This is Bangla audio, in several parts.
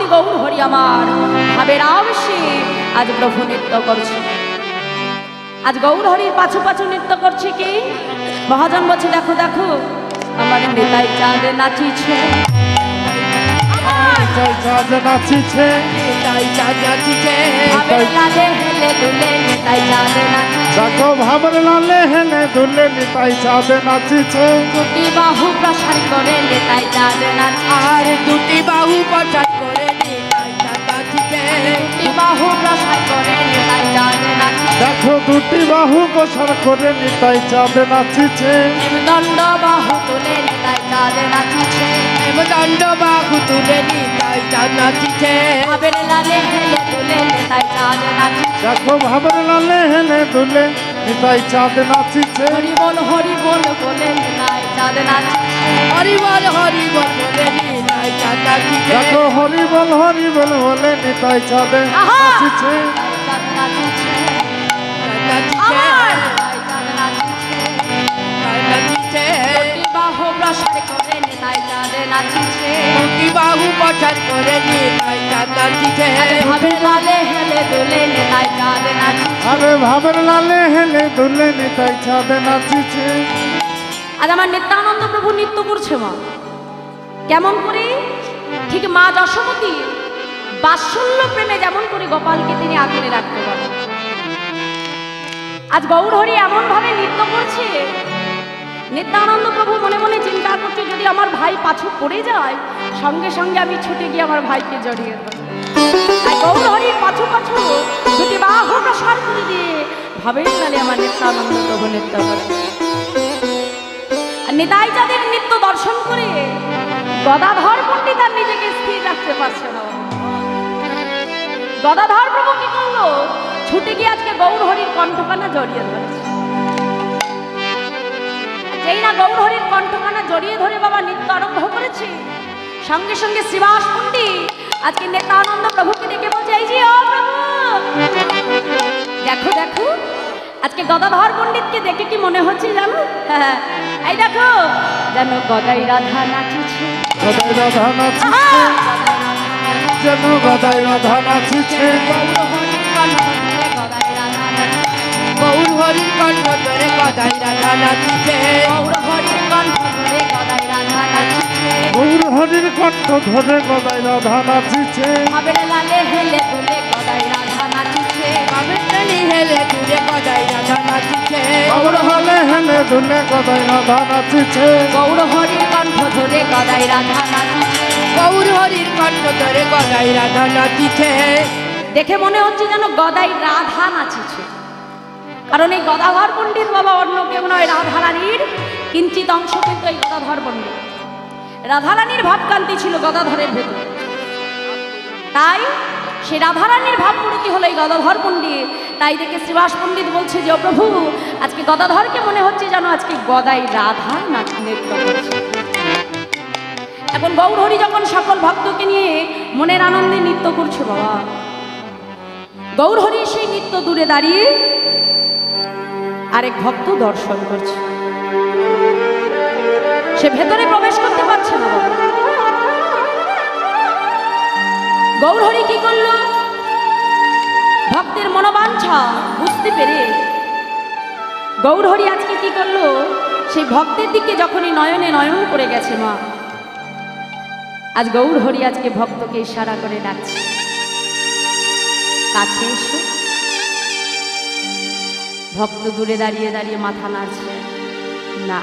ভক্তি গৌর হরি আমার ভাবের আবেশে আজ প্রভু নৃত্য করছে। আজ গৌর হরির পাছু পাছু নৃত্য করছে কি মহাজন বলছে দেখো দেখো আমার নেতাই চাঁদ নাচিছে, চাঁদ নাচিছে, নিতাই চাঁদ নাচিছে, ভাবের লালে হেলে দুলে নেতাই চাঁদ নাচিছে, দেখো ভাবের লালে হেলে দুলে নিতাই চাঁদ নাচিছে, দুটি বাহু প্রসার করে নেতাই চাঁদ নাচিছে, আর দুটি বাহু প্রসার করে নিতাই চাঁদ নাচিছে, দুটি বাহু প্রসার করে নেতাই চাঁদ নাচিছে, দেখো দুটি বাহু প্রসার করে নিতাই চাঁদ নাচিছে, দণ্ড বাহু তুলে নেতাই চাঁদ নাচিছে, দণ্ড বাহু তুলে নিতাই চাঁদ নাচিছে, ভাবের লালে হেলে দুলে নেতাই চাঁদ নাচিছে, দেখো ভাবের লালে হেলে দুলে নিতাই চাঁদ নাচিছে, হরি বল বলে নেতাই চাঁদ নাচিছে, হরি বল বলে নিতাই চাঁদ নাচিছে, দেখো হরি বল বলে নিতাই চাঁদ আহা! নাচিছে, চাঁদ নাচিছে, নাচিছে, আমার চাঁদ নাচিছে, চাঁদ নাচিছে, দুটি বাহু প্রসার করে নেতাই চাঁদ নাচিছে, দুটি বাহু প্রসার করে নিতাই চাঁদ নাচিছে, ভাবের লালে হেলে দুলে নেতাই চাঁদ নাচিছে। আরে ভাবের লালে হেলে দুলে নিতাই চাঁদ নাচিছে। আজ আমার নিত্যানন্দ প্রভু নৃত্য করছে মা কেমন করে, ঠিক মা যশোমতী বাৎসল্য প্রেমে যেমন করে গোপালকে তিনি আগলে রাখতে পারেন। আজ গৌর হরি এমন ভাবে নৃত্য করছে, নিত্যানন্দ প্রভু মনে মনে চিন্তা করছে যদি আমার ভাই পাছু পড়ে যায় সঙ্গে সঙ্গে আমি ছুটে গিয়ে আমার ভাইকে জড়িয়ে ধরব। তাই গৌর হরির পাছু পাছু দুটি বাহু প্রসার করে দিয়ে ভাবের নালে আমার নিত্যানন্দ প্রভু নৃত্য করে। নিতাই চাঁদের নৃত্য দর্শন করে গদাধর পণ্ডিত আর নিজেকে স্থির রাখতে পারছে না। গদাধর প্রভু কি করলো, ছুটে গিয়ে আজকে গৌর হরির কণ্ঠকানা জড়িয়ে ধরেছে। যেই না গৌর হরির কণ্ঠকানা জড়িয়ে ধরে বাবা নৃত্য আরম্ভ করেছে, সঙ্গে সঙ্গে শ্রীবাস পণ্ডিত আজকে নিত্যানন্দ প্রভুকে ডেকে বলছে এই যে ও প্রভু দেখো দেখো। আজকে গদাধর পণ্ডিতকে দেখে কি মনে হচ্ছে জানো, এই দেখো যেন গদাই রাধা নাচিছে, গদাই রাধা নাচিছে, আহা! যেন গদাই রাধা নাচিছে, গৌর হরির কণ্ঠ ধরে গদাই রাধা নাচিছে, গৌর হরির কণ্ঠ ধরে গদাই রাধা নাচিছে, গৌর হরির কণ্ঠ ধরে গদাই রাধা নাচিছে, গৌর হরির কণ্ঠ ধরে গদাই রাধা নাচিছে, ভাবের লালে হেলে দুলে গদাই রাধা নাচিছে, বামের টানি হেলে দূরে গদাই রাধা নাচিছে, গৌর হলে হেলে দুলে গদাই রাধা নাচিছে, গৌর হরির কণ্ঠ ধরে গদাই রাধা নাচিছে। গৌর হরির কণ্ঠ ধরে গদাই রাধা নাচিছে। দেখে মনে হচ্ছে যেন গদাই রাধা নাচিছে, কারণ এই গদাধর পণ্ডিত বাবা অন্য কেউ নয়, রাধারানীর কিঞ্চিত অংশ কিন্তু এই গদাধর পণ্ডিত। রাধারানীর ভাবকান্তি ছিল গদাধরের ভেতর, তাই সে রাধারানীর ভাবমূর্তি হলো এই গদাধর পণ্ডিত। তাই দেখে শ্রীবাস পণ্ডিত বলছে যে ও প্রভু আজকে গদাধরকে মনে হচ্ছে যেন আজকে গদাই রাধা নৃত্য করছে। এখন গৌর হরি যখন সকল ভক্তকে নিয়ে মনের আনন্দে নৃত্য করছে বাবা, গৌর হরি সেই নৃত্য দূরে দাঁড়িয়ে আরেক ভক্ত দর্শন করছে, সে ভেতরে প্রবেশ করতে পারছে না বাবা। গৌর হরি কি করলো, ভক্তের মনোবাঞ্ছা বুঝতে পেরে গৌর হরি আজকে কি করলো, সেই ভক্তের দিকে যখনই নয়নে নয়ন করে গেছে মা, আজ গৌর হরি আজকে ভক্তকে ইশারা করে ডাকছে কাছে এসো। ভক্ত দূরে দাঁড়িয়ে দাঁড়িয়ে মাথা নাড়ছে না,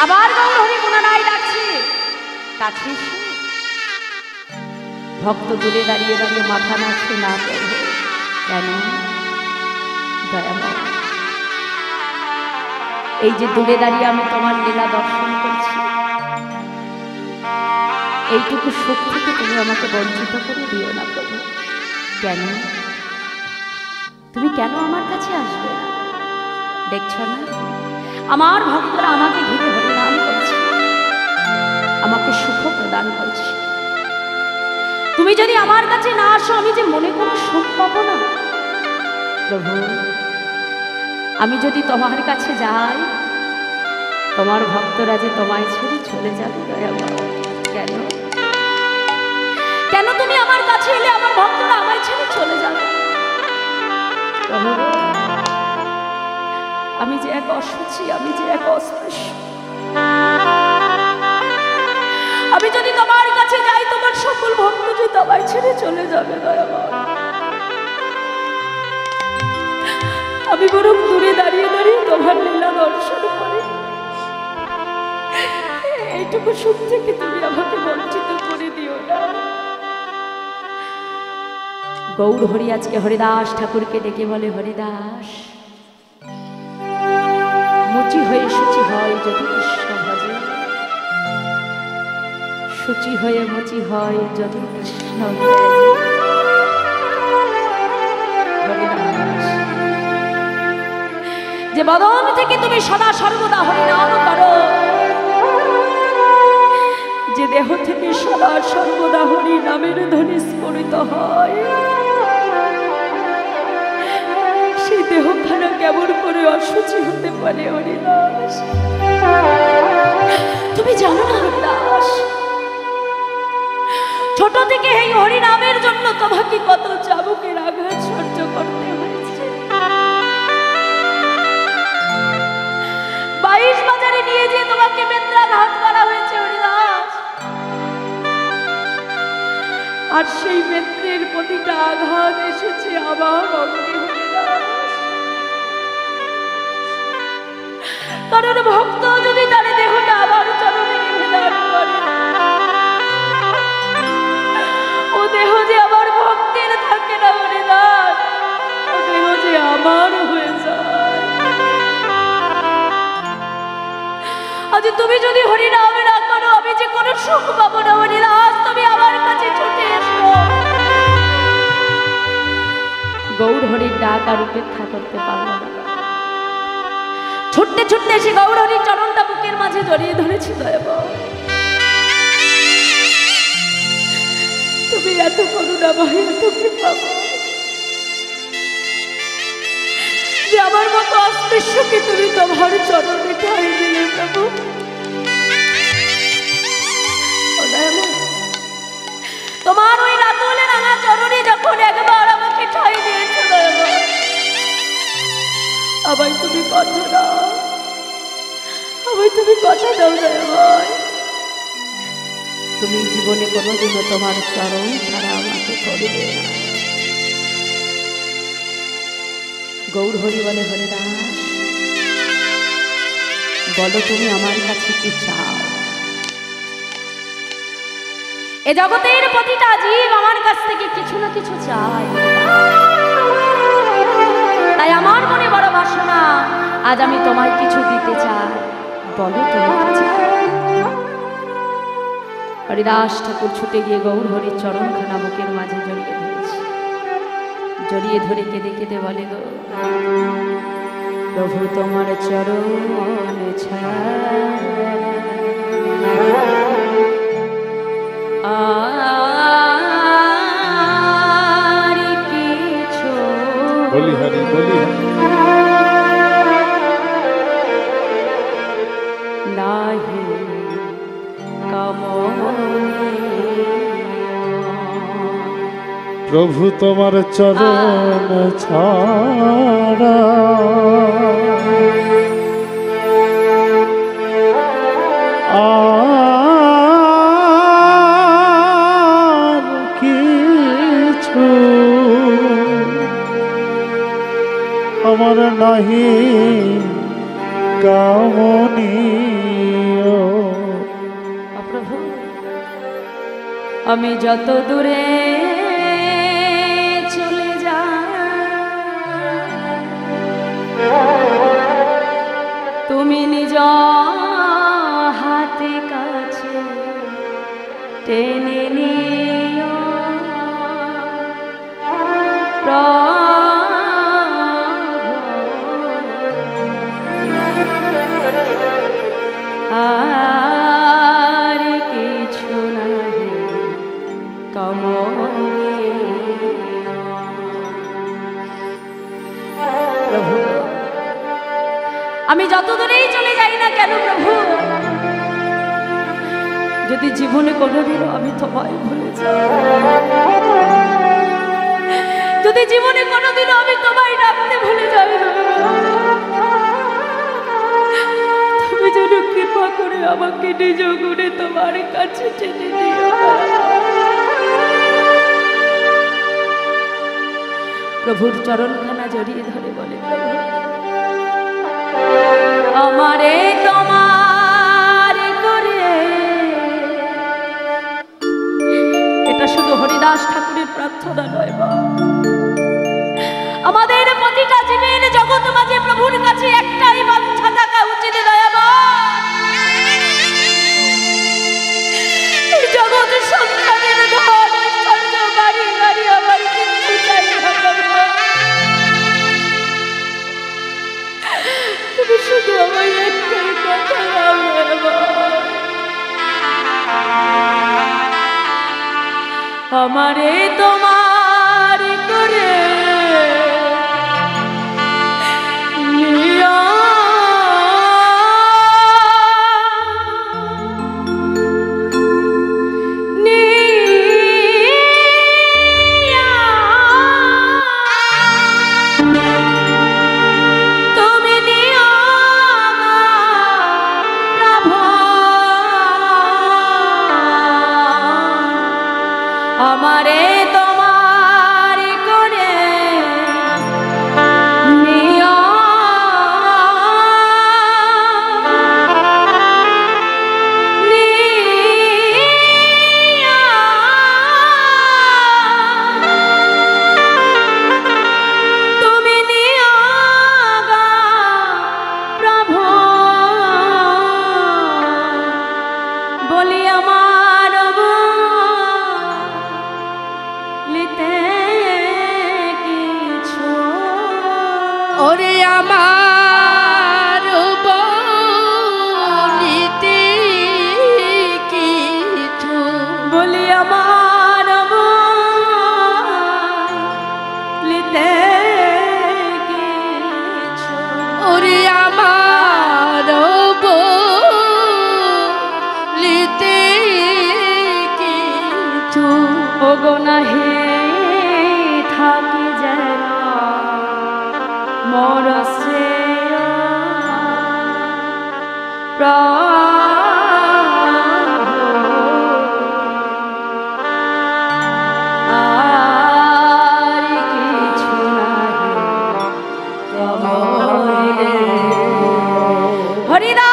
আবার গৌর হরি পুনরায় ডাকছে কাছে এসো। ভক্ত দূরে দাঁড়িয়ে দাঁড়িয়ে মাথা নাড়ছে না। প্রভু কেন দয়াময়, এই যে দূরে দাঁড়িয়ে আমি তোমার লীলা দর্শন করছি, এইটুকু সুখ থেকে তুমি আমাকে বঞ্চিত করে দিও না প্রভু। কেন তুমি কেন আমার কাছে আসবে না? দেখছ না আমার ভক্তরা আমাকে ঘিরে হরিনাম করছে, আমাকে সুখ প্রদান করছে। তুমি যদি আমার কাছে না আসো আমি যে মনে কোনো সুখ পাবো না প্রভু। আমি যদি তোমার কাছে যাই তোমার ভক্তরা যে তোমায় ছেড়ে চলে যাবে দয়াময়। কেন আমার কাছে এলে আমার ভক্তরা আমায় ছেড়ে চলে যাবে। প্রভু, আমি যে এক অসুচি, আমি যে এক অস্পৃশ্য, আমি যদি তোমার কাছে যাই তোমার সকল ভক্ত যে তোমায় ছেড়ে চলে যাবে দয়াময়। আমি বরং দূরে দাঁড়িয়ে দাঁড়িয়ে তোমার লীলা দর্শন করি, এইটুকু সুখ থেকে তুমি আমাকে বঞ্চিত করে দিও না। গৌর হরি আজকে হরিদাস ঠাকুরকে ডেকে বলে, হরিদাস মুচি হয়ে শুচি হয় যদি কৃষ্ণ ভজে, শুচি হয়ে মুচি হয় যদি কৃষ্ণ ভজে। হরিদাস, যে বদন থেকে তুমি সদা সর্বদা হরিনাম করো, যে দেহ থেকে সদা সর্বদা হরি নামের ধ্বনি স্ফুরিত হয়, সেই দেহখানা কেমন করে অসুচি হতে পারে হরিদাস? তুমি জানো না হরিদাস, ছোট থেকে এই হরিনামের জন্য তোমাকে কত চাবুকের আঘাত সহ্য করতে হয়েছে। 22 বাজারে নিয়ে যেয়ে তোমাকে বেত্রাঘাত করা হয়েছে হরিদাস, আর সেই বেত্রের প্রতিটা আঘাত এসেছে আমার অঙ্গে হরিদাস। কারণ ভক্ত যদি তার দেহটা আবার চরণে নিবেদন করে, ও দেহ যে আমার ভক্তের থাকে না হরিদাস, ও দেহ যে আমার হয়ে যায়। আজ তুমি যদি হরিনাম না করো, আমি যে কোনো সুখ পাবো না হরিদাস, তুমি আমার কাছে ছুটে এসো। গৌর হরির ডাক আর উপেক্ষা করতে পারলো না, ছুটতে ছুটতে এসে গৌর হরির চরণটা বুকের মাঝে জড়িয়ে ধরেছি। দয়াময়, তুমি এত করুণাময়, এত কৃপাময়, যে আমার মতো অস্পৃশ্যকে তুমি তোমার চরণে ঠাঁই দিলে প্রভু। তোমার ওই রাতুলে রাঙা চরণে যখন একবার আমাকে ঠাঁই দিয়েছো দয়াময়, আমায় তুমি কথা দাও, আমায় তুমি কথা দাও দয়াময়। তুমি জীবনে কোনোদিনও তোমার চরণ ছাড়া আমাকে করবে না। গৌর হরি বলে, হরিদাস বলো তুমি আমার কাছে কি চাও? এ জগতের প্রতিটা জীব আমার কাছ থেকে কিছু না কিছু চায়, তাই আমার মনে বড় বাসনা, আজ আমি তোমায় কিছু দিতে চাই, বলো তুমি কি চাও? হরিদাস ঠাকুর ছুটে গিয়ে গৌর হরির চরণখানা বুকের মাঝে জড়িয়ে ধরেছে, জড়িয়ে ধরে কেঁদে কেঁদে বলে, গো প্রভু তোমার চরণ আর কিছু বলি হরি বলি নাহি কামনে। প্রভু তোমার চরণ ছাড়া আর কিছু আমার নাহি কামনীয়। প্রভু আমি যত দূরে চলে যাই, তুমি নিজ হাতে কাছে টেনে নিও। আর কিছু নাহি প্রভু আমি যত দূরেই চলে যাই না কেন প্রভু, যদি জীবনে কোনোদিনও আমি তোমায় ভুলে যাই, যদি জীবনে কোনোদিনও আমি তোমায় ডাকতে ভুলে যাই, তুমি যেন কৃপা করে আমাকে নিজ গুণে তোমার কাছে টেনে নিও। প্রভুর চরণখানা জড়িয়ে ধরে বলে, প্রভু আমারে তোমার করে। এটা শুধু হরিদাস ঠাকুরের প্রার্থনা নয়, আমাদের প্রতিটা জীবের জগৎ মাঝে প্রভুর কাছে একটাই বাঞ্ছা থাকা উচিত। এই জগৎ সংসারের ঘর ঐশ্বর্য বাড়ি গাড়ি আমার কিছু চাই না, তুমি শুধু আমার একটাই কথা আমারে তোমার করে নিয়া। আমারে তোমার করে নিয়া। তুমি নিয়া প্রভু বলি আমার লিতে কিছু। ওরে আমার বলিতে কিছু, বলি আমার লিতে কিছু। ওরে আমার বলিতে কিছু। ওগো নাহি থাকি যেন মোর শ্রেয় আর কিছু নাহি হরিদাস।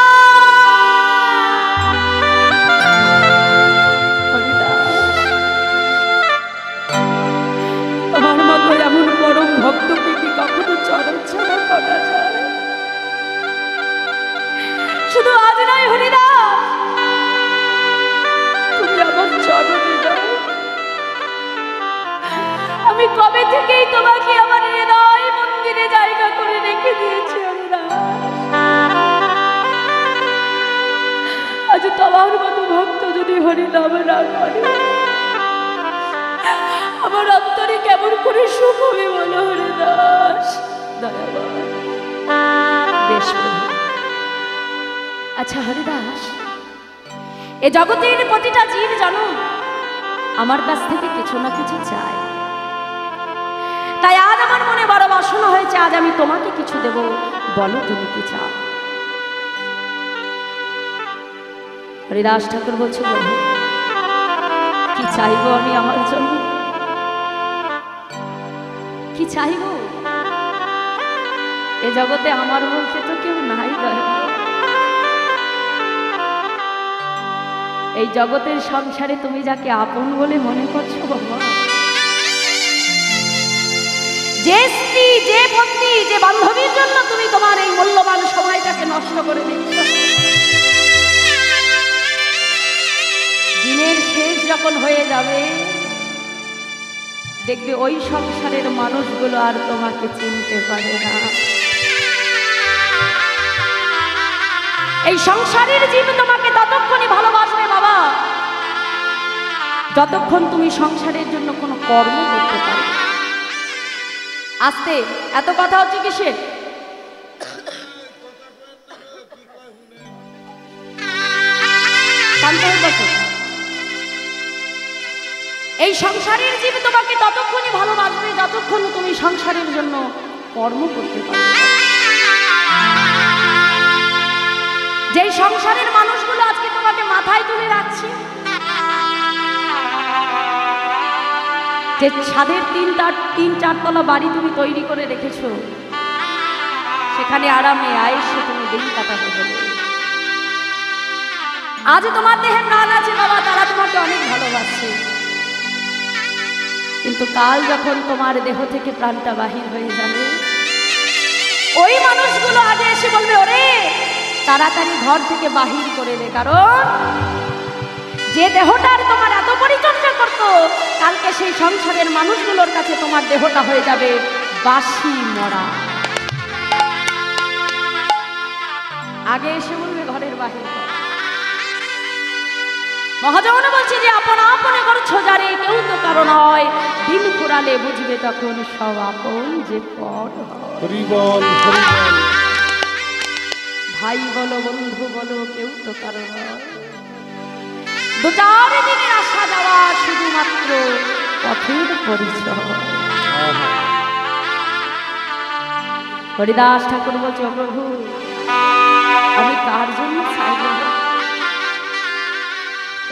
তোমার মতো এমন পরম ভক্তকে কি কখনো চরণ ছাড়া করা যায়? শুধু আজ নয় হরিদাস, তুমি আমার চরণে যাও। আমি কবে থেকেই তোমাকে আমার হৃদয় মন্দিরে জায়গা করে রেখে দিয়েছি হরিদাস। আজ তোমার মতো ভক্ত যদি হরিনাম না করে, আমার অন্তরে কেমন করে সুখ হবে বলো হরিদাস। বেশ প্রভু। আচ্ছা হরিদাস, এ জগতের প্রতিটা জীব জানো আমার কাছ থেকে কিছু না কিছু চায়। তাই আজ আমার মনে বড় বাসনা হয়েছে, আজ আমি তোমাকে কিছু দেব। বলো তুমি কি চাও? হরিদাস ঠাকুর বলছে, প্রভু কি চাইবো আমি আমার জন্য? কি চাইব? এ জগতে আমার বলতে তো কেউ নাই দয়া। এই জগতের সংসারে তুমি যাকে আপন বলে মনে করছো বাবা, যে স্ত্রী, যে পত্নী, যে বান্ধবীর জন্য তুমি তোমার এই মূল্যবান সময়টাকে নষ্ট করে দিচ্ছ, দিনের শেষ যখন হয়ে যাবে দেখবে ওই সংসারের মানুষগুলো আর তোমাকে চিনতে পারে না। এই সংসারের জীব তোমাকে ততক্ষণই ভালোবাসবে বাবা, যতক্ষণ তুমি সংসারের জন্য কোনো কর্ম করতে পারো। আস্তে এত কথা হচ্ছে কিসের? শান্ত হয়ে বসো। এই সংসারের জীব তোমাকে ততক্ষণই ভালোবাসবে যতক্ষণ তুমি সংসারের জন্য কর্ম করতে পারবে। যেই সংসারের মানুষগুলো আজকে তোমাকে মাথায় তুলে রাখছে, যে ছাদের তিন চারতলা বাড়ি তুমি তৈরি করে রেখেছো, সেখানে আরামে আয়েসে তুমি দিন কাটাতে হবে। আজ তোমার দেহের প্রাণ আছে বাবা, তারা তোমাকে অনেক ভালোবাসছে, কিন্তু কাল যখন তোমার দেহ থেকে প্রাণটা বাহির হয়ে যাবে, ওই মানুষগুলো আগে এসে বলবে, ওরে তাড়াতাড়ি ঘর থেকে বাহির করে দে, কারণ যে দেহটার তোমার এত পরিচর্যা করতো, কালকে সেই সংসারের মানুষগুলোর কাছে তোমার দেহটা হয়ে যাবে বাসি মরা। আগে এসে বলবে ঘরের বাহির। মহাজন বলছে যে আপনা আপনে করছো যারে, কেউ তো কারণ হয়, দিন ফুরালে বুঝবে তখন সব আপন যে পর। ভাই বলো বন্ধু বলো, কেউ তো কারণ হয়, দু চার দিনের আসা যাওয়া শুধুমাত্র পথের পরিচয়। হরিদাস ঠাকুর বলছে, প্রভু আমি কার জন্য চাইব?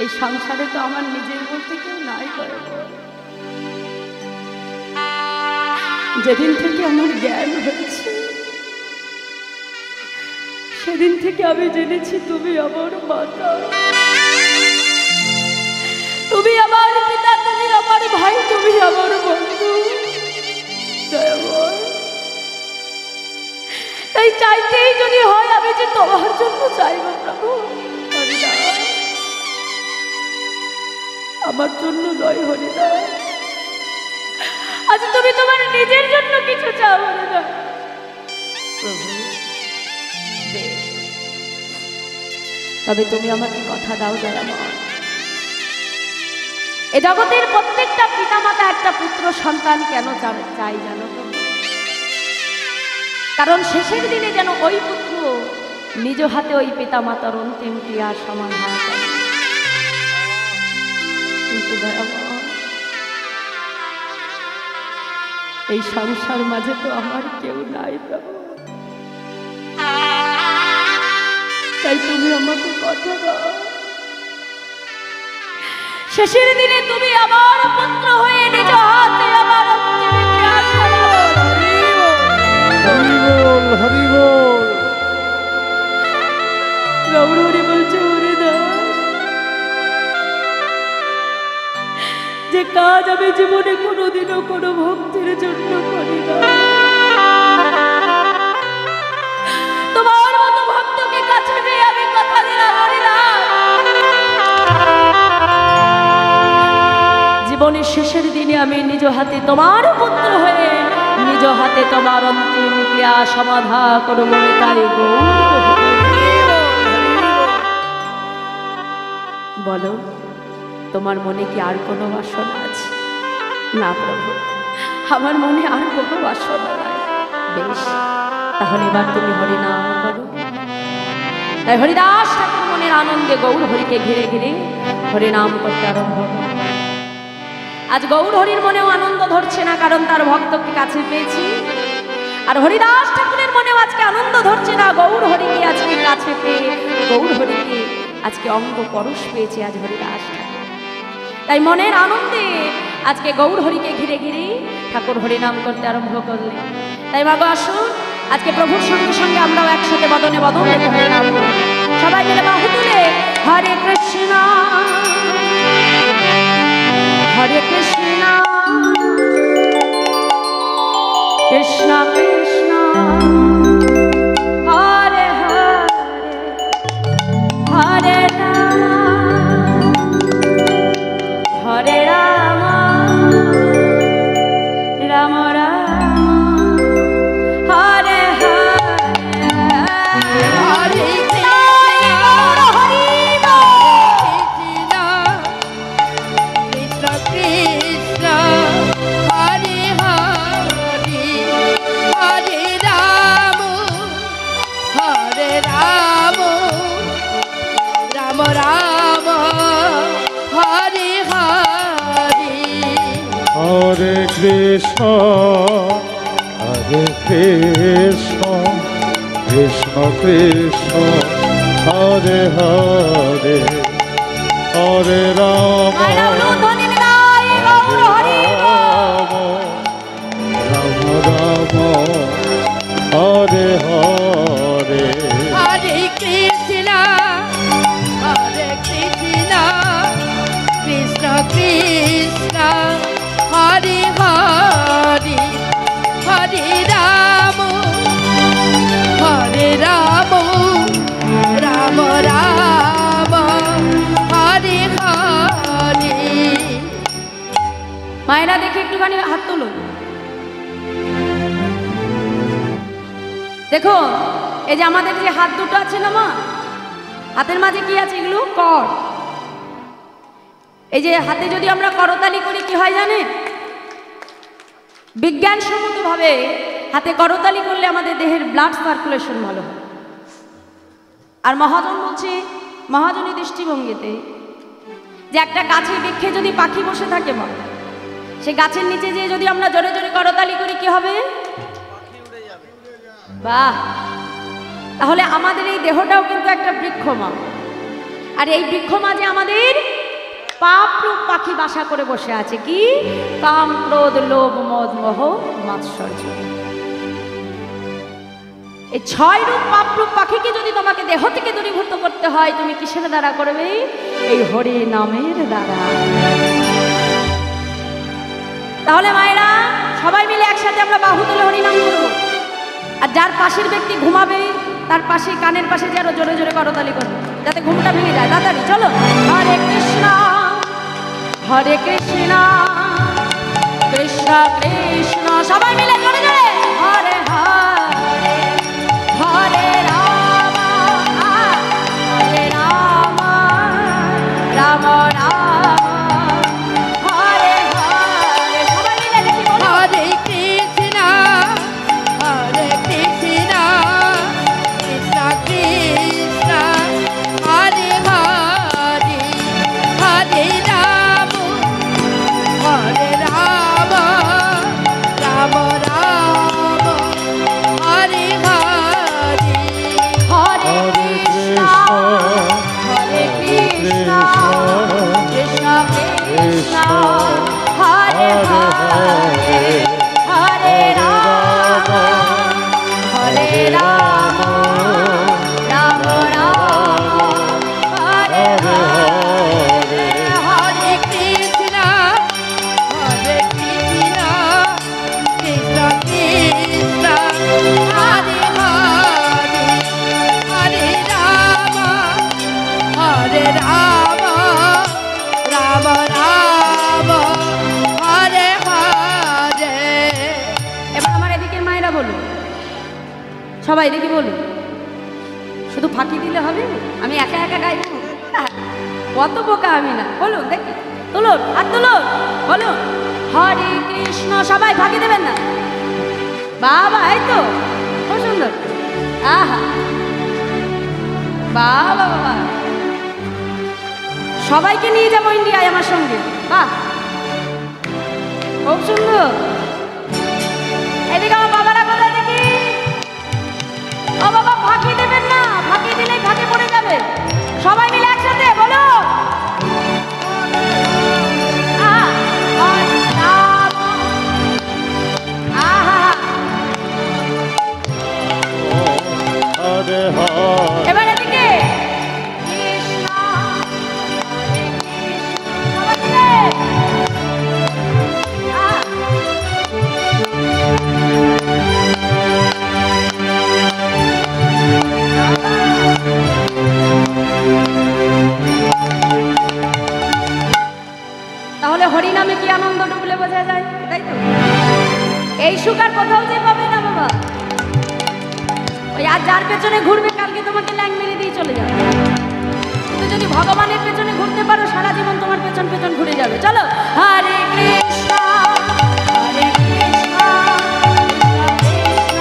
এই সংসারে তো আমার নিজের বলতে কেউ নাই করে। যেদিন থেকে আমার জ্ঞান হয়েছে, সেদিন থেকে আমি জেনেছি তুমি আমার মাতা, তুমি আমার পিতা, তুমি আমার ভাই, তুমি আমার বন্ধু। তাই চাইতেই যদি হয় আমি যে তোমার জন্য চাইব প্রভু, আমার জন্য নয় হরিদাস। আজ তুমি তোমার নিজের জন্য কিছু চাও হরিদাস প্রভু, তবে তুমি আমাকে কথা দাও দয়াময়। এ জগতের প্রত্যেকটা পিতামাতা একটা পুত্র সন্তান কেন চাই জানো? কারণ শেষের দিনে যেন ওই পুত্র নিজ হাতে ওই পিতামাতার অন্তিম ক্রিয়া সমাধান করে। কিন্তু দয়াময়, এই সংসার মাঝে তো আমার কেউ নাই প্রভু, তাই তুমি আমাকে কথা দাও, শেষের দিনে তুমি আমার পুত্র হয়ে নিজ হাতে আমার অন্তিম ক্রিয়া গৌরহরি বলছে, হরিদাস যে কাজ আমি জীবনে কোনোদিনও কোনো ভক্তির জন্য করি না, তোমার মতো ভক্তকে কাছে পেয়ে আমি কথা দিলাম হরিদাস, জীবনের শেষের দিনে আমি নিজ হাতে তোমার পুত্র হয়ে নিজ হাতে তোমার অন্তিম ক্রিয়া সমাধান করব। তাই বলো, তোমার মনে কি আর কোনো বাসনা আছে? না প্রভু, আমার মনে আর কোনো বাসনা নাই। বেশ, তাহলে এবার তুমি হরিনাম করো। তাই হরিদাস ঠাকুর মনের আনন্দে গৌর হরিকে ঘিরে ঘিরে হরিনাম করতে আরম্ভ করে। আজ গৌর হরির মনেও আনন্দ ধরছে না, কারণ তার ভক্তকে কাছে পেয়েছি। আর হরিদাস ঠাকুরের মনেও আজকে আনন্দ ধরছে না, গৌর হরিকে আজকে কাছে পেয়ে গৌর হরিকে আজকে অঙ্গ পরশ পেয়েছে আজ হরিদাস ঠাকুর। তাই মনের আনন্দে আজকে গৌর হরিকে ঘিরে ঘিরে ঠাকুর হরিনাম করতে আরম্ভ করলেন। তাই মাগো আসুন, আজকে প্রভুর সঙ্গে সঙ্গে আমরাও একসাথে বদনে বদন রেখে হরিনাম করি। সবাই মিলে বাহু তুলে হরে কৃষ্ণ হরে কৃষ্ণ কৃষ্ণ কৃষ্ণ হরে হরে হরে রাম হরে রাম রাম রাম হরে হরে হরে হরে কৃষ্ণ কৃষ্ণ কৃষ্ণ হরে হরে হরে রাম মায়েরা উলুধ্বনি দিলাই, গৌর হরি বল। রাম রাম হরে হরে হরে কৃষ্ণ কৃষ্ণ কৃষ্ণ হরে হরে হরে রাম রাম রাম হরে হরে। মায়েরা দেখি একটুখানি হাত তুলুন। দেখো এই যে আমাদের যে হাত দুটো আছে না মা, হাতের মাঝে কি আছে? এগুলো কর। এই যে হাতে যদি আমরা করতালি করি কি হয় জানেন? বিজ্ঞানসম্মতভাবে হাতে করতালি করলে আমাদের দেহের ব্লাড সার্কুলেশন ভালো হয়। আর মহাজন বলছে মহাজনী দৃষ্টিভঙ্গিতে যে একটা গাছের বৃক্ষে যদি পাখি বসে থাকে মা, সে গাছের নিচে যেয়ে যদি আমরা জোরে জোরে করতালি করি কি হবে? বাহ! তাহলে আমাদের এই দেহটাও কিন্তু একটা বৃক্ষ মা। আর এই বৃক্ষ মাঝে আমাদের পাপ রূপ পাখি বাসা করে বসে আছে। কি? কাম, ক্রোধ, লোভ, মদ, মোহ, মাৎসর্য। এই 6 রূপ পাপ রূপ পাখিকে যদি তোমাকে দেহ থেকে দূরীভূত করতে হয়, তুমি কিসের দ্বারা করবে? এই হরি নামের দ্বারা। তাহলে মায়েরা সবাই মিলে একসাথে আমরা বাহু তুলে হরি নাম করবো। আর যার পাশের ব্যক্তি ঘুমাবে তার পাশে কানের পাশে যে আরো জোরে জোরে করতালি করবে, যাতে ঘুমটা ভেঙে যায়। তাড়াতাড়ি চলো। হরে কৃষ্ণ কৃষ্ণ কৃষ্ণ সবাই মিলে জোরে জোরে হরে হরে হরে রাম হরে রাম রাম রাম হরে হরে। সবাই মিলে দেখি বলো। হরে কৃষ্ণ কৃষ্ণ কৃষ্ণ হরে হরে হরে রাম রাম রাম হরে হরে। হরে কৃষ্ণ কৃষ্ণ কৃষ্ণ হরে হরে হরে রাম রাম রাম হরে হরে। হরে কৃষ্ণ কৃষ্ণ কৃষ্ণ হরে হরে হরে রাম রাম রাম হরে হরে। এবার আমার এদিকের মায়েরা বলুন, সবাই দেখি বলুন। শুধু ফাঁকি দিলে হবে? আমি একা একা গাইব? কত বোকা আমি না। বলুন দেখি, তুলুন হাত তুলুন, বলুন হরে কৃষ্ণ। সবাই ফাঁকি দেবেন না। বাবা, এই তো খুব সুন্দর। আহা, বাবা বাবা, সবাইকে নিয়ে যাবো ইন্ডিয়ায় আমার সঙ্গে। বাহ, খুব সুন্দর। এদিকে আমার বাবারা কোথায় দেখি? ও বাবা, ফাঁকি দেবেন না, ফাঁকি দিলেই ফাঁকে পড়ে যাবে। সবাই মিলে একসাথে বলো। হরে হরে এবার এদিকে কৃষ্ণ হরে কৃষ্ণ সবাই মিলে। তাহলে হরিনামে কি আনন্দ ডুবলে বোঝা যায়, তাই তো? এই সুখ আর কোথাও যে পাবে না বাবা। ওই আর যার পেছনে ঘুরবে কালকে তোমাকে ল্যাং মেরে দিয়ে চলে যাবে। কিন্তু যদি ভগবানের পেছনে ঘুরতে পারো সারা জীবন তোমার পেছন পেছন ঘুরে যাবে। চলো হরে কৃষ্ণ হরে কৃষ্ণ কৃষ্ণ কৃষ্ণ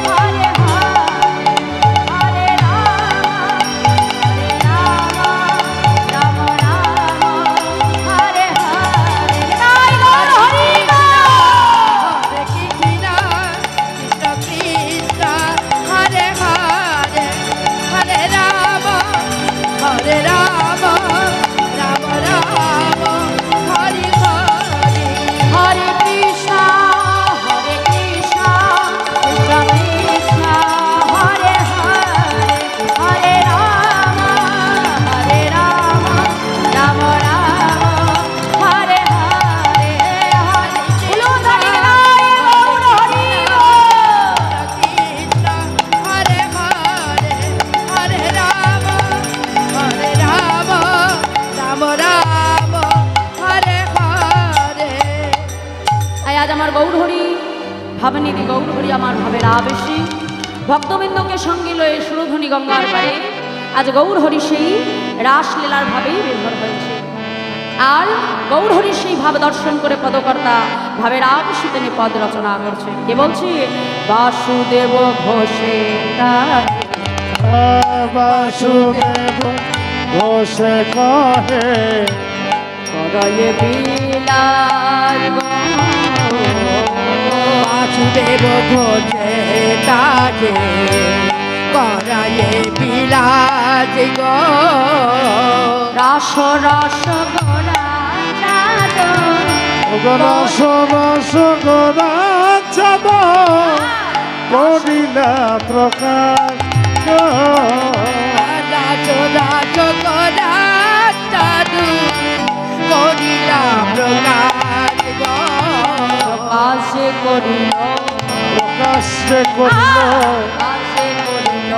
হরে হরে হরে রাম রাম রাম হরে হরে। জয় গৌর হরি আমার গৌরহরি ভাবনিধি গৌরহরি আমার ভাবের আবেশী ভক্তবৃন্দকে সঙ্গে লয়ে সুরধ্বনি গঙ্গার পারে আজ গৌরহরি সেই রাসলীলার ভাবেই নির্ভর হয়েছে। আর গৌরহরির সেই ভাব দর্শন করে পদকর্তা ভাবের আবেশী তিনি পদ রচনা করছে। কে বলছি? বাসুদেব ঘোষে বাসুদেব ঘোষে কহে করায়ে বিলাস বাসুদেব ঘোষে তাকে করায়ে বিলাস গো রাস রস গোরা চাঁদ রস রস গোরা চাঁদ করিলা প্রকাশ রাস রাস গোরা চাঁদ করিলা প্রকাশ গো কাজে করিল প্রকাশ করিল কাজে করিল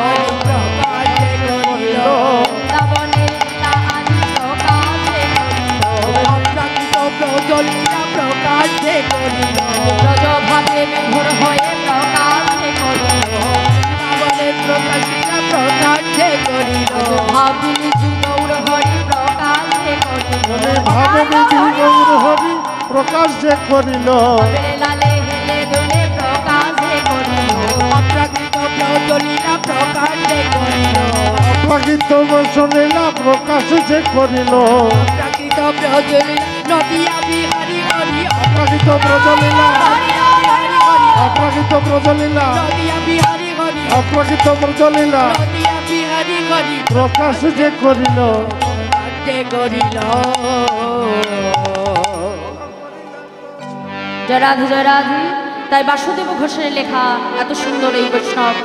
প্রকাশে করিল রাবণের তাহারি কাজে করিল অপ্রাকৃত প্রজ্বলিলা প্রকাশে করিল রজভাবে মেঘর হয়ে প্রকাশে করিল রাবণের প্রকাশিলা প্রকাশে করিল ভাবিনি গৌর হরি প্রকাশে করিল ভাববিধি গৌর হরি প্রকাশ যে করিল লালে হেলে দুলে প্রকাশে করিল অপ্রাকৃত প্রজ্বলিলা প্রকাশে করিল অপ্রাকৃত বসনীলা প্রকাশ যে করিল অপ্রাকৃত প্রজ্বলিলা নদিয়া বিহারি হরি অপ্রাকৃত প্রজলীলা অপ্রাকৃত প্রজলীলা নদিয়া বিহারি হরি অপ্রাকৃত প্রজলীলা নদিয়া বিহারি হরি প্রকাশ যে করিল প্রকাশে করিল জয় রাধে জয় রাধে। তাই বাসুদেব ঘোষের লেখা এত সুন্দর এই বৈষ্ণব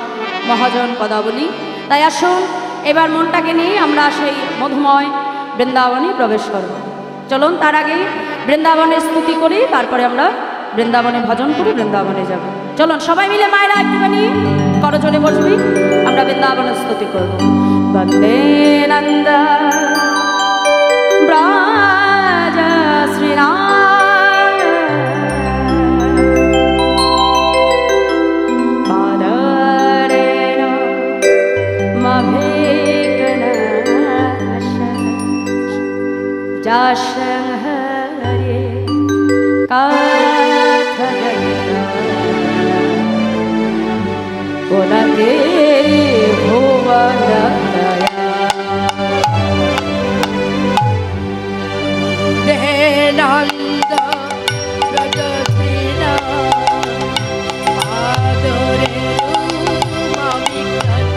মহাজন পদাবলী। তাই আসুন এবার মনটাকে নিয়ে আমরা সেই মধুময় বৃন্দাবনে প্রবেশ করব। চলুন তার আগে বৃন্দাবনের স্তুতি করি, তারপরে আমরা বৃন্দাবনে ভজন করি, বৃন্দাবনে যাব। চলুন সবাই মিলে মায়েরা একটুখানি করজোরে বসবি, আমরা বৃন্দাবনের স্তুতি করব। বন্দে নন্দ ব্রাজ শ্রীরাম जाशं हरे काथगता पुनते भुवनदया देहानन्द प्रजश्रीना आदरे मामिकत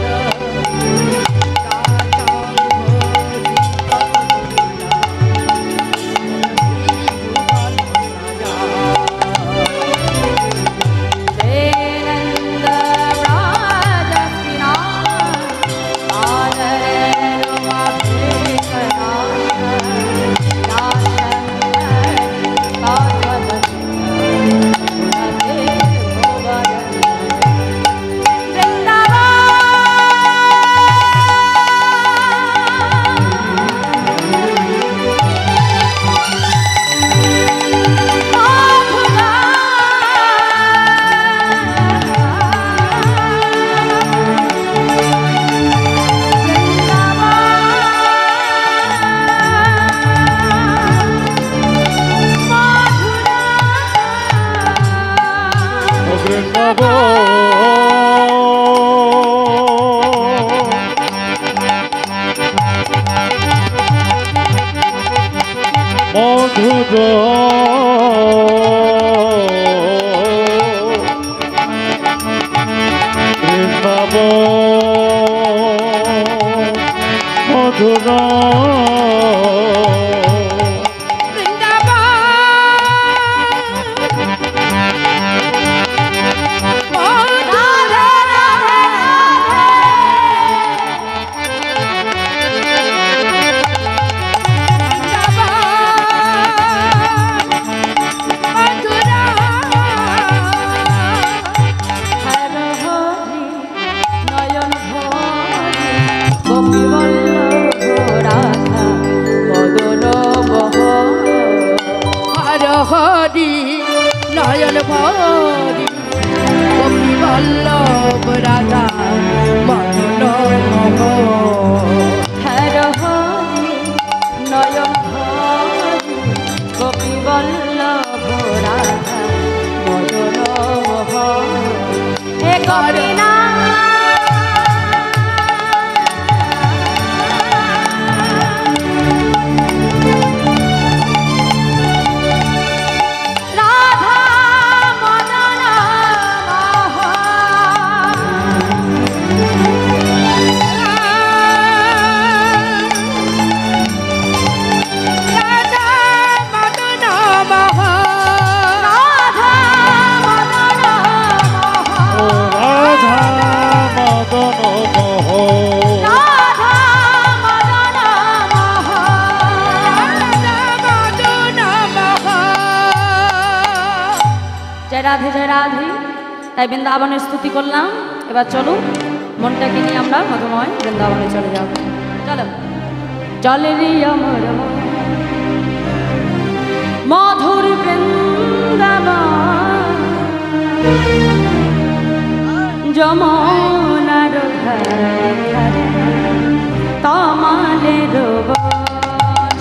মধুর বৃন্দাবন মধুর নয়ন ভরি গোপী বল্লভ রাধা মদন হর হরি নয়ন ভরি গোপী বল্লভ রাধা মদন হে গোপীনা রাধে জয় রাধে। তাই বৃন্দাবনের স্তুতি করলাম। এবার চলো মনটাকে নিয়ে আমরা মধুময় বৃন্দাবনে চলে যাব। চলো চলে রে আমার মধুর বৃন্দাবন যমুনার ধারে তমালের বন।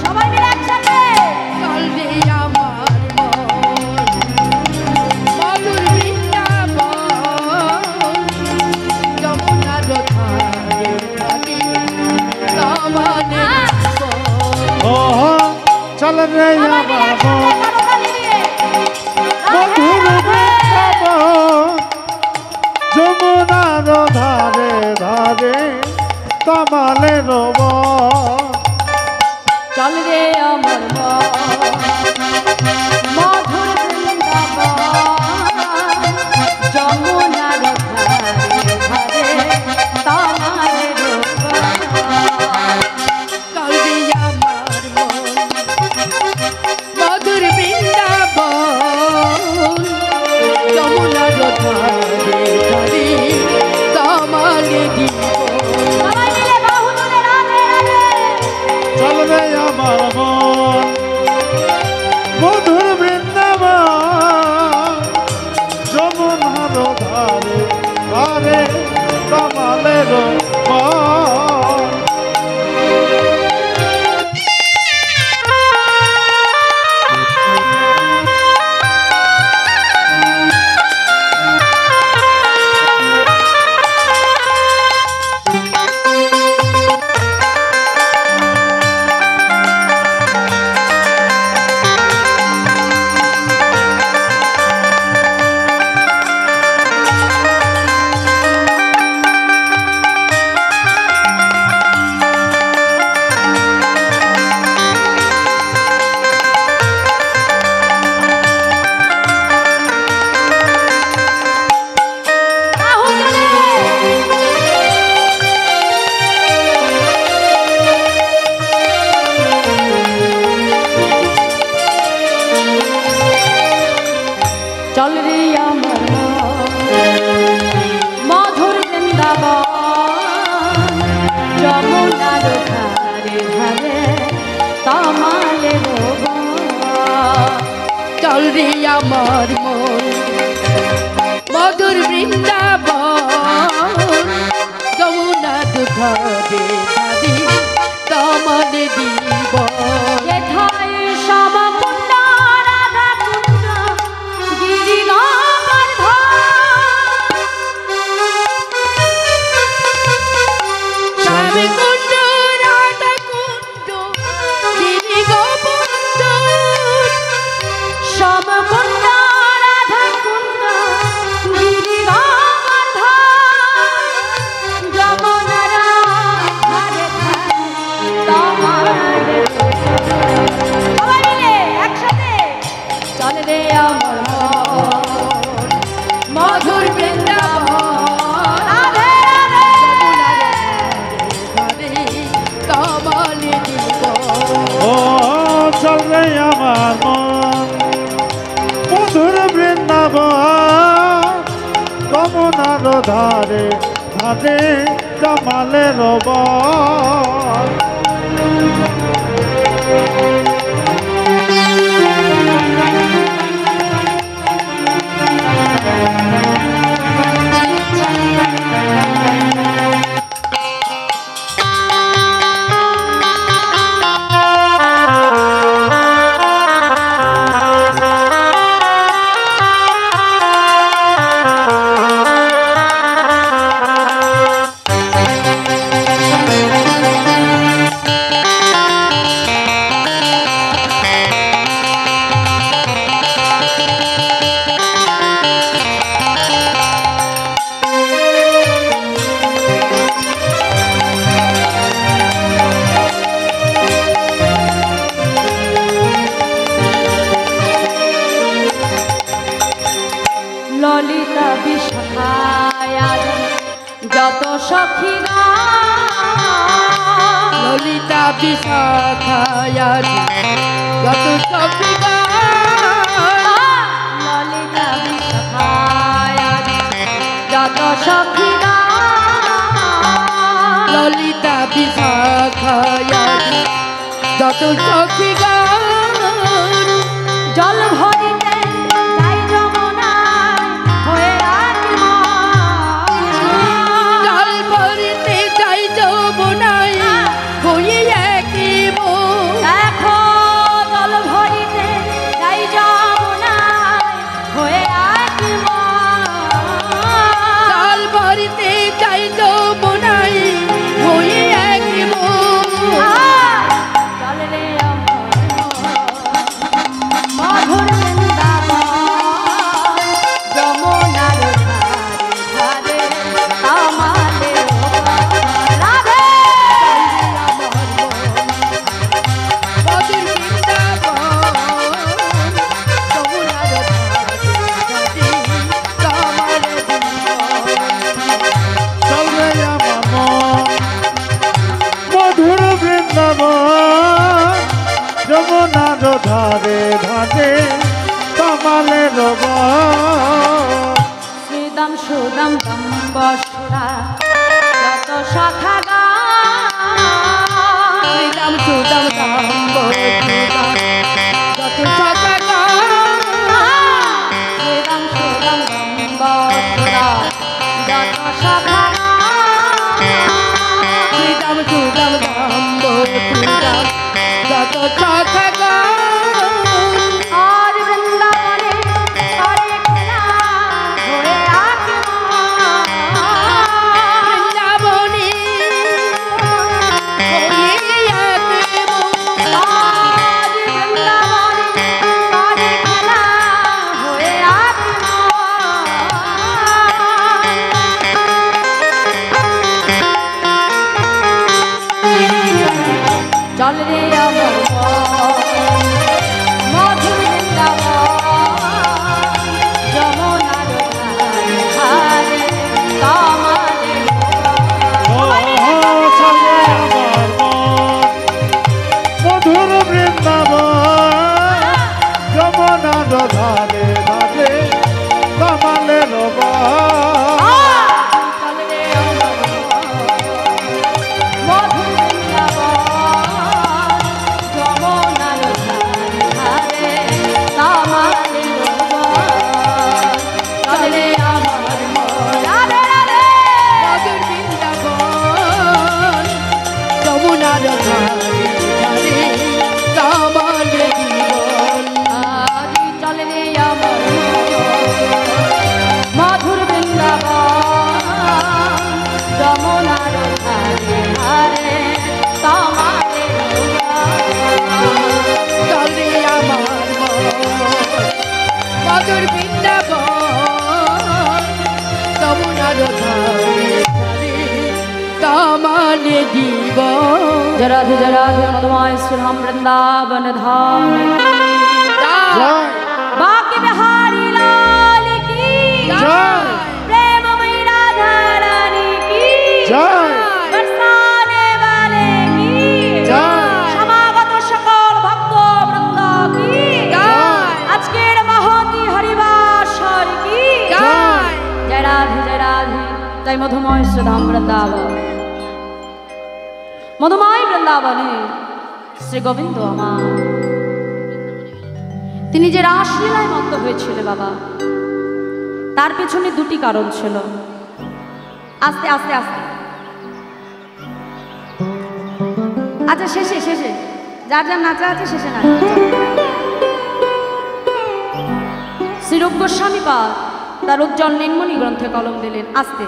সবাই মিলে একসাথে চলবে আমার মধুর বৃন্দাবন যমুনার ধারে ধারে তমালের বন। চল রে আমার মধুর বৃন্দাবন যমুনার ধারে ধারে তমালের বন। চল রে আমার মধুর বৃন্দাবন যমুনার ধারে ধারে তমালের বন। চলবে আমার মধুর বৃন্দাবন যমুনার ধারে ধারে তমালের বন। সবাই মিলে বাহু তুলে রাধে রাধে। চল রে আমার মন মধুর বৃন্দাবন যমুনার ধারে ধারে তমালের বন। বাহু তুলে চল রে আমার মধুর বৃন্দাবন যমুনার ধারে ধারে তমালের বন। চল রে আমার মন মধুর বৃন্দাবন যমুনার ধারে ধারে তমালের বন। যেথায় শ্যামকুণ্ড রাধাকুণ্ড গিরিগোবর্ধন। শ্যামকুণ্ড রাধাকুণ্ড গিরিগোবর্ধন। শ্যামকুণ্ড রাধাকুণ্ড গিরিগোবর্ধন যমুনার ধারে ধারে তমালের বন। সবাই মিলে একসাথে চল রে আমার মধুর বৃন্দাবন রাধে রাধে। ধারে তমালের বন। ও চল রে আমার মন মধুর বৃন্দাবন যমুনার ধারে ধারে তমালের বন। যত সখী ললিতা বিশাখায়াদি যত সখী ললিতা বিশাখায়াদি যত সখী ললিতা বিশাখায়াদি যত সখী জল ভরিতে যাই যমুনায় হয়ে জল ভরিতে যাই যমুনায় হয়ে একই মন। দেখো জল ভরিতে যাই যমুনায় হয়ে জল ভরিতে যাই যমুনায় হয়ে একই মন। চল রে মধুর বৃন্দাবন যমুনার ধারে তামালে রাধে মধুর বৃন্দাবন যমুনার ধারে তামালে চল রে আমার মন মধুর বৃন্দাবন যমুনার ধারে ধারে কামালের বন। শ্রীদম সুদম দম্বসুরা যত শাখা শ্রীরাম সুদম দম্ব যত শাখা শ্রীদম সুদম দম্বসুরা যত শাখা শ্রীরাম সুদম দম্ব যত শাখা আর বৃন্দাবনে করে খেলা হয়ে বৃন্দাবনী হয়ে একই মন। আজ বৃন্দাবনে করে খেলা হয়ে চল রে আমার মধুর বৃন্দাবন যমুনার ধারে কামালে চল রে আমার মন মধুর বৃন্দাবন যমুনার ধারে ধারে কামালের বন। চল রে আমার মধুর বৃন্দাবন যমুনার ধারে কামালে চল রে আমার রাধে রাধে মধুর বৃন্দাবন যমুনার ধারে ধারে কামালে জীবন। আজি চল রে আমার মধুর বৃন্দাবন যমুনার ধারে ধারে কামালে চল রে আমার মধুর বৃন্দাবন যমুনার ধারে ধারে কামালে জীবন। जराधे जराधे मधुमाय श्री राम वृंदावन धाम জয় बाकी बिहारी लाल की জয় प्रेममयी राधा रानी की জয় बरसाने वाले की জয় समागत सकल भक्त वृंद की জয়। আজকের মহতি হরিবাসর की জয়। जय राधे जय मधुमय श्री राम वृंदावन মধুময় বৃন্দাবনে শ্রী গোবিন্দ আমার তিনি যে রাসলীলায় মত্ত হয়েছিল বাবা, তার পেছনে দুটি কারণ ছিল। আস্তে আস্তে আস্তে আচ্ছা শেষে শেষে যার যার নাচা আছে শেষে না। শ্রীরূপ গোস্বামী পাদ তার উজ্জ্বল নির্মণি গ্রন্থে কলম দিলেন। আস্তে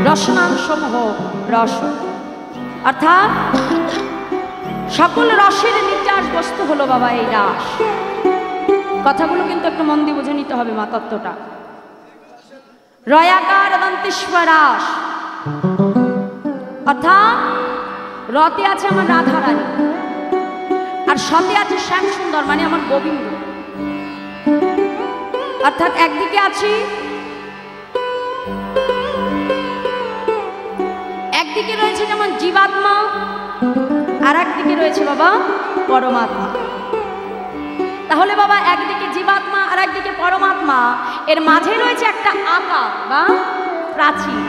রসনাংশমহ রস অর্থাৎ সকল রসের নির্যাস বস্তু হলো বাবা এই রাস। কথাগুলো কিন্তু একটু মন দিয়ে বুঝে নিতে হবে মা তত্ত্বটা। রয়াকার দন্তেশ্বর রাস অর্থাৎ রতে আছে আমার রাধা রানী আর সতে আছে শ্যাম সুন্দর মানে আমার গোবিন্দ। অর্থাৎ একদিকে আছি একদিকে রয়েছে যেমন জীবাত্মা, আর একদিকে রয়েছে বাবা পরমাত্মা। তাহলে বাবা একদিকে জীবাত্মা আর একদিকে পরমাত্মা, এর মাঝে রয়েছে একটা আকার বা প্রাচীর।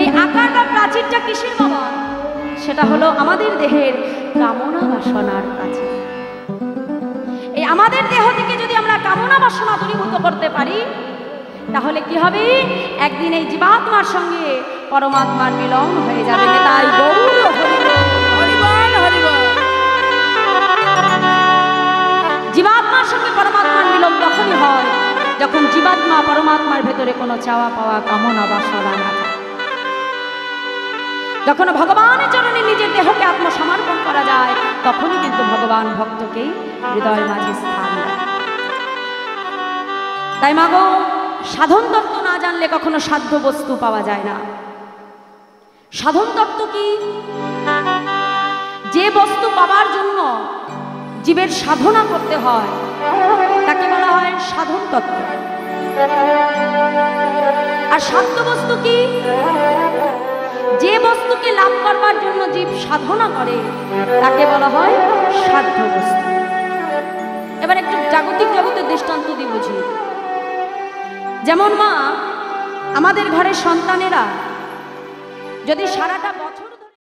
এই আকার বা প্রাচীরটা কিসের বাবা? সেটা হলো আমাদের দেহের কামনা বাসনার প্রাচীর। এই আমাদের দেহ থেকে যদি আমরা কামনা বাসনা দূরীভূত করতে পারি, তাহলে কি হবে? একদিন এই জীবাত্মার সঙ্গে পরমাত্মার মিলন হয়ে যাবে। তাই গৌর হরিবল হরিবল। জীবাত্মার সঙ্গে পরমাত্মার মিলন তখনই হয় যখন জীবাত্মা পরমাত্মার ভেতরে কোনো চাওয়া পাওয়া কামনা বাসনা না থাকে। যখন ভগবানের চরণে নিজের দেহকে আত্মসমর্পণ করা যায়, তখনই কিন্তু ভগবান ভক্তকে হৃদয়ের মাঝে স্থান দেয়। তাই মাগো, সাধন তত্ত্ব না জানলে কখনো সাধ্য বস্তু পাওয়া যায় না। সাধন তত্ত্ব কি? যে বস্তু পাওয়ার জন্য জীবের সাধনা করতে হয় তাকে বলা হয় সাধন তত্ত্ব। আর সাধ্য বস্তু কি? যে বস্তুকে লাভ করবার জন্য জীব সাধনা করে তাকে বলা হয় সাধ্য বস্তু। এবার একটু জাগতিক জগতের দৃষ্টান্ত দিয়ে বুঝি। যেমন মা, আমাদের ঘরের সন্তানেরা যদি সারাটা বছর